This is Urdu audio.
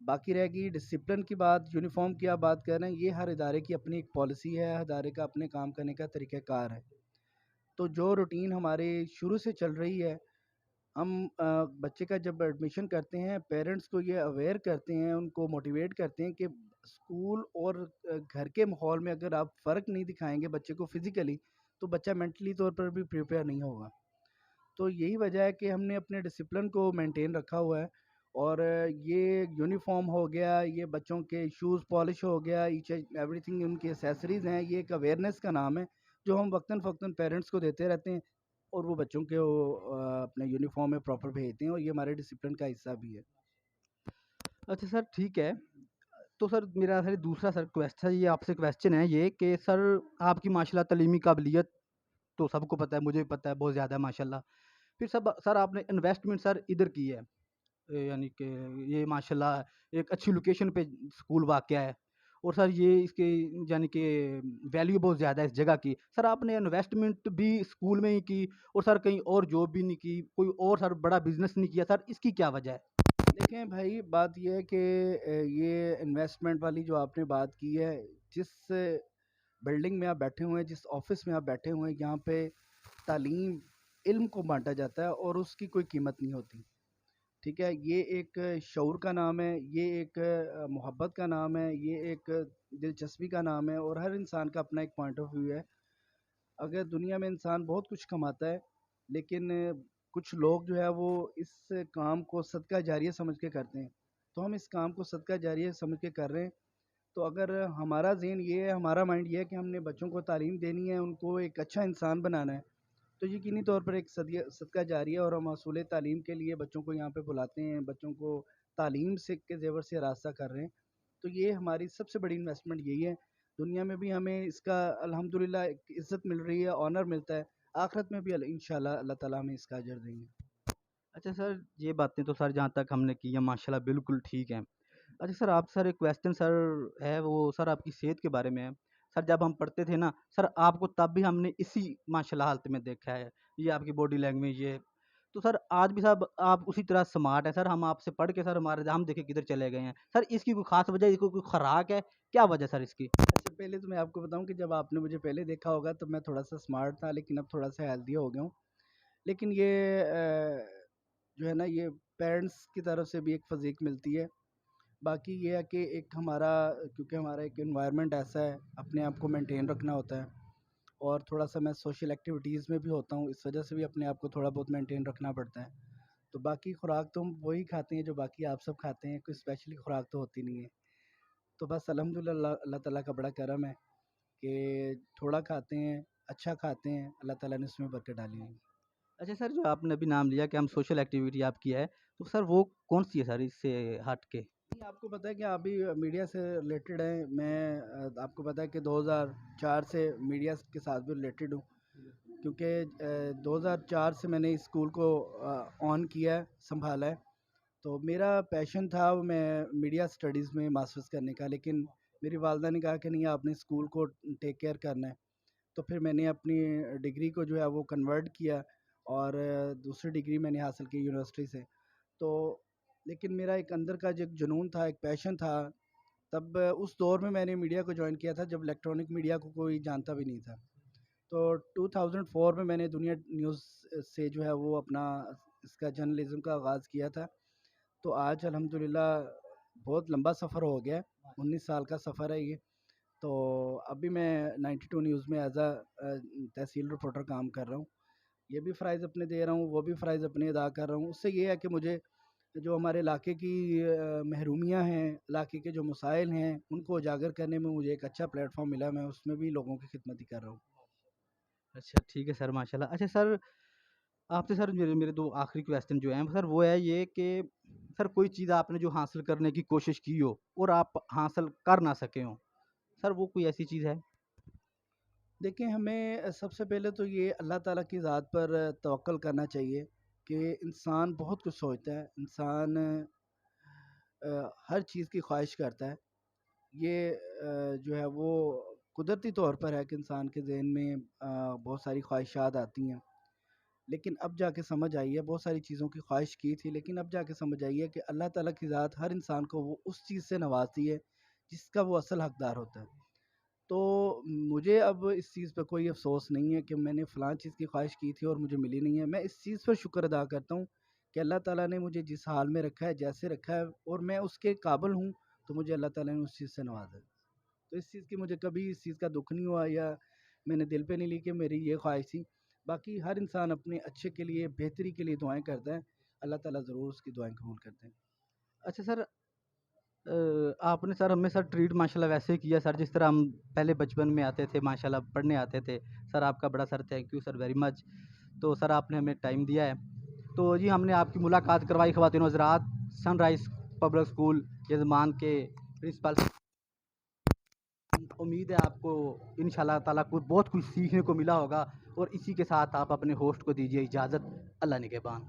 باقی رہ گئی ڈسپلن کی بات، یونیفارم کی آپ بات کر رہے ہیں، یہ ہر ادارے کی اپنی ایک پالیسی ہے، ہر ادارے کا اپنے کام کرنے کا طریقہ کار ہے. تو جو روٹین ہمارے شروع سے چل رہی ہے، ہم بچے کا جب ایڈمیشن کرتے ہیں پیرنٹس کو یہ اویئر کرتے ہیں، ان کو موٹیویٹ کرتے ہیں کہ اسکول اور گھر کے ماحول میں اگر آپ فرق نہیں دکھائیں گے بچے کو فزیکلی، تو بچہ مینٹلی طور پر بھی پریپیئر نہیں ہوگا. تو یہی وجہ ہے کہ ہم نے اپنے ڈسپلن کو مینٹین رکھا ہوا ہے. اور یہ یونیفارم ہو گیا، یہ بچوں کے شوز پالش ہو گیا، ایچ ایوری تھنگ ان کی ایسیسریز ہیں، یہ ایک اویئرنیس کا نام ہے جو ہم وقتاً فوقتاً پیرنٹس کو دیتے رہتے ہیں، اور وہ بچوں کے اپنے یونیفارم میں پراپر بھیجتے ہیں، اور یہ ہمارے ڈسپلن کا حصہ بھی ہے. اچھا سر ٹھیک ہے. تو سر میرا سر دوسرا سر کویسچن یہ آپ سے کویسچن ہے یہ کہ سر آپ کی ماشاء اللہ تعلیمی قابلیت تو سب کو پتہ ہے، مجھے بھی پتہ ہے، بہت زیادہ ہے ماشاء اللہ. پھر سر آپ نے انویسٹمنٹ سر ادھر کی ہے، یعنی کہ یہ ماشاء اللہ ایک اچھی لوکیشن پہ اسکول واقع ہے، اور سر یہ اس کے یعنی کہ ویلیو بہت زیادہ ہے اس جگہ کی. سر آپ نے انویسٹمنٹ بھی اسکول میں ہی کی اور سر کہیں اور جاب بھی نہیں کی، کوئی اور سر بڑا بزنس نہیں کیا، سر اس کی کیا وجہ ہے؟ دیکھیں بھائی، بات یہ ہے کہ یہ انویسٹمنٹ والی جو آپ نے بات کی ہے، جس بلڈنگ میں آپ بیٹھے ہوئے ہیں، جس آفس میں آپ بیٹھے ہوئے ہیں، یہاں پہ تعلیم علم کو بانٹا جاتا ہے اور اس کی کوئی قیمت نہیں ہوتی. ٹھیک ہے، یہ ایک شعور کا نام ہے، یہ ایک محبت کا نام ہے، یہ ایک دلچسپی کا نام ہے، اور ہر انسان کا اپنا ایک پوائنٹ آف ویو ہے. اگر دنیا میں انسان بہت کچھ کماتا ہے، لیکن کچھ لوگ جو ہے وہ اس کام کو صدقہ جاریہ سمجھ کے کرتے ہیں، تو ہم اس کام کو صدقہ جاریہ سمجھ کے کر رہے ہیں. تو اگر ہمارا ذہن یہ ہے، ہمارا مائنڈ یہ ہے کہ ہم نے بچوں کو تعلیم دینی ہے، ان کو ایک اچھا انسان بنانا ہے، تو یقینی طور پر ایک صدقہ جاریہ اور ہم حصول تعلیم کے لیے بچوں کو یہاں پہ بلاتے ہیں، بچوں کو تعلیم سے کے زیور سے راستہ کر رہے ہیں. تو یہ ہماری سب سے بڑی انویسٹمنٹ یہی ہے. دنیا میں بھی ہمیں اس کا الحمدللہ ایک عزت مل رہی ہے، آنر ملتا ہے، آخرت میں بھی انشاءاللہ اللہ تعالیٰ ہمیں اس کا اجر دیں گے. اچھا سر یہ باتیں تو سر جہاں تک ہم نے کی ہیں ماشاء اللہ بالکل ٹھیک ہیں. اچھا سر آپ سر ایک کویسچن سر ہے وہ سر آپ کی صحت کے بارے میں ہے. سر جب ہم پڑھتے تھے نا سر آپ کو تب بھی ہم نے اسی ماشاء اللہ حالت میں دیکھا ہے، یہ آپ کی باڈی لینگویج یہ. تو سر آج بھی صاحب آپ اسی طرح سمارٹ ہے سر، ہم آپ سے پڑھ کے سر ہمارے ہم دیکھے کدھر چلے گئے ہیں سر. اس کی کوئی خاص وجہ، اس کو کوئی خوراک ہے، کیا وجہ سر اس کی؟ اچھا، پہلے تو میں آپ کو بتاؤں کہ جب آپ نے مجھے پہلے دیکھا ہوگا تو میں تھوڑا سا اسمارٹ تھا، لیکن اب تھوڑا سا ہیلدی ہو گیا ہوں. لیکن یہ جو ہے نا، یہ پیرنٹس کی طرف سے بھی ایک فزیک ملتی ہے. باقی یہ ہے کہ ایک ہمارا، کیونکہ ہمارا ایک انوائرمنٹ ایسا ہے، اپنے آپ کو مینٹین رکھنا ہوتا ہے، اور تھوڑا سا میں سوشل ایکٹیویٹیز میں بھی ہوتا ہوں، اس وجہ سے بھی اپنے آپ کو تھوڑا بہت مینٹین رکھنا پڑتا ہے. تو باقی خوراک تو ہم وہی کھاتے ہیں جو باقی آپ سب کھاتے ہیں، کوئی اسپیشلی خوراک تو ہوتی نہیں ہے. تو بس الحمدللہ اللہ تعالیٰ کا بڑا کرم ہے کہ تھوڑا کھاتے ہیں، اچھا کھاتے ہیں، اللہ تعالیٰ نے اس میں برکت ڈالی ہے. اچھا سر جو آپ نے ابھی نام لیا کہ ہم سوشل ایکٹیویٹی آپ کی ہے، تو سر وہ کون سی ہے سر اس سے ہٹ کے؟ نہیں، آپ کو پتہ ہے کہ آپ بھی میڈیا سے ریلیٹڈ ہیں، میں آپ کو پتہ ہے کہ 2004 سے میڈیا کے ساتھ بھی ریلیٹڈ ہوں، کیونکہ 2004 سے میں نے اس اسکول کو آن کیا ہے، سنبھالا ہے. تو میرا پیشن تھا میں میڈیا اسٹڈیز میں ماسٹرز کرنے کا، لیکن میری والدہ نے کہا کہ نہیں، آپ نے اسکول کو ٹیک کیئر کرنا ہے. تو پھر میں نے اپنی ڈگری کو جو ہے وہ کنورٹ کیا، اور دوسری ڈگری میں نے حاصل کی یونیورسٹی سے. تو لیکن میرا ایک اندر کا جو ایک جنون تھا، ایک پیشن تھا، تب اس دور میں نے میڈیا کو جوائن کیا تھا جب الیکٹرانک میڈیا کو کوئی جانتا بھی نہیں تھا. تو 2004 میں نے دنیا نیوز سے جو ہے وہ اپنا اس کا جرنلزم کا آغاز کیا تھا. تو آج الحمدللہ بہت لمبا سفر ہو گیا، 19 سال کا سفر ہے یہ. تو ابھی میں 92 نیوز میں ایز اے تحصیل رپورٹر کام کر رہا ہوں. یہ بھی فرائض اپنے دے رہا ہوں، وہ بھی فرائض اپنے ادا کر رہا ہوں. اس سے یہ ہے کہ مجھے جو ہمارے علاقے کی محرومیاں ہیں، علاقے کے جو مسائل ہیں، ان کو اجاگر کرنے میں مجھے ایک اچھا پلیٹ فارم ملا، میں اس میں بھی لوگوں کی خدمت ہی کر رہا ہوں. اچھا ٹھیک ہے سر ماشاء اللہ. اچھا سر آپ سے سر میرے دو آخری کویسچن جو ہیں سر وہ ہے یہ کہ سر کوئی چیز آپ نے جو حاصل کرنے کی کوشش کی ہو اور آپ حاصل کر نہ سکے ہوں سر، وہ کوئی ایسی چیز ہے؟ دیکھیں، ہمیں سب سے پہلے تو یہ اللہ تعالیٰ کی ذات پر توکل کرنا چاہیے کہ انسان بہت کچھ سوچتا ہے، انسان ہر چیز کی خواہش کرتا ہے. یہ جو ہے وہ قدرتی طور پر ہے کہ انسان کے ذہن میں بہت ساری خواہشات آتی ہیں. لیکن اب جا کے سمجھ آئی ہے، بہت ساری چیزوں کی خواہش کی تھی، لیکن اب جا کے سمجھ آئی ہے کہ اللہ تعالیٰ کی ذات ہر انسان کو وہ اس چیز سے نوازتی ہے جس کا وہ اصل حقدار ہوتا ہے۔ تو مجھے اب اس چیز پہ کوئی افسوس نہیں ہے کہ میں نے فلاں چیز کی خواہش کی تھی اور مجھے ملی نہیں ہے۔ میں اس چیز پر شکر ادا کرتا ہوں کہ اللہ تعالیٰ نے مجھے جس حال میں رکھا ہے، جیسے رکھا ہے، اور میں اس کے قابل ہوں، تو مجھے اللہ تعالیٰ نے اس چیز سے نوازا ہے۔ تو اس چیز کی مجھے کبھی اس چیز کا دکھ نہیں ہوا، یا میں نے دل پہ نہیں لی کہ میری یہ خواہش تھی۔ باقی ہر انسان اپنے اچھے کے لیے، بہتری کے لیے دعائیں کرتا ہے، اللہ تعالیٰ ضرور اس کی دعائیں قبول کرتے ہیں۔ اچھا سر، آپ نے سر ہمیں سر ٹریٹ ماشاء اللہ ویسے ہی کیا سر جس طرح ہم پہلے بچپن میں آتے تھے، ماشاء اللہ پڑھنے آتے تھے سر۔ آپ کا بڑا sir thank you sir very much. تو سر آپ نے ہمیں ٹائم دیا ہے، تو جی ہم نے آپ کی ملاقات کروائی خواتین و حضرات سن رائز پبلک اسکول یزمان کے پرنسپل۔ امید ہے آپ کو انشاءاللہ تعالیٰ کو بہت کچھ سیکھنے کو ملا ہوگا، اور اسی کے ساتھ آپ اپنے ہوسٹ کو دیجیے اجازت۔ اللہ نگہبان۔